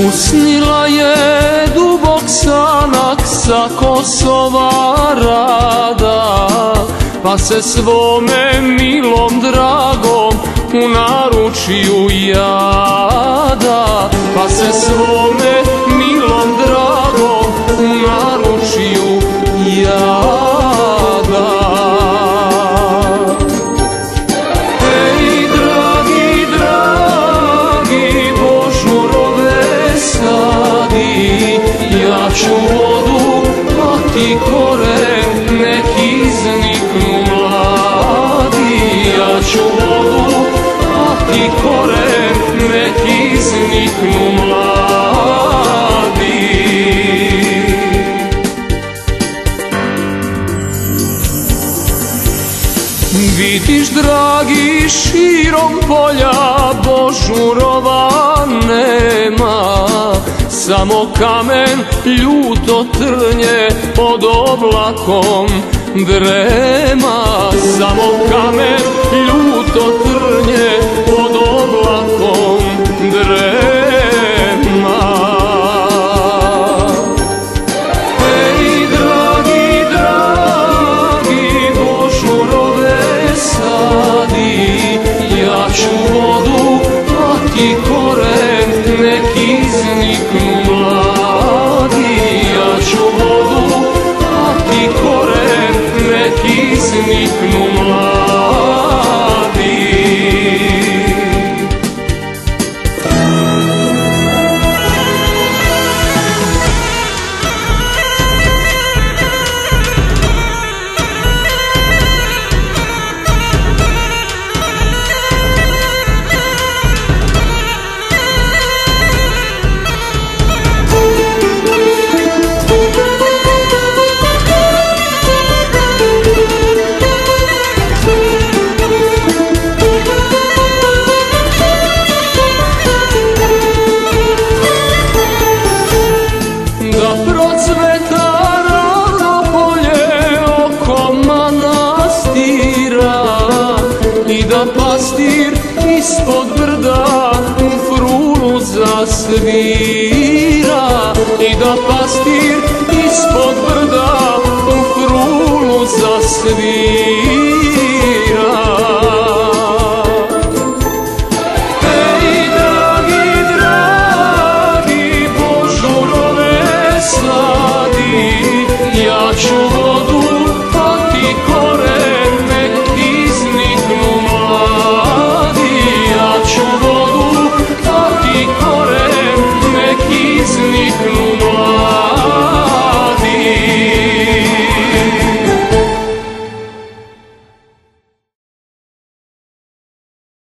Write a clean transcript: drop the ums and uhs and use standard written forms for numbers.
Usnila je dubok sanak sa Kosova rada, pa se svome milom dragom u naručju jada, pa se svome milom dragom u naručju jada. Ej, dragi, dragi, božurove sadi, ja ću vodu, a ti koren, nek izniknu mladi. Ja ću vodu, a ti koren, nek izniknu mladi. Vidiš, dragi, širom polja božurova nema, samo kamen ljuto trnje pod oblakom drema. Samo kamen ljuto trnje pod oblakom drema. Ej, dragi, dragi, božurove sadi, ja ću vodu, a ti koren, nek izniknu mladi. Ja ću vodu, a ti koren, nek izniknu mladi. Da procveta ravno polje oko manastira i da pastir ispod brda u frulu zasvira. I da pastir ispod brda u frulu zasvira.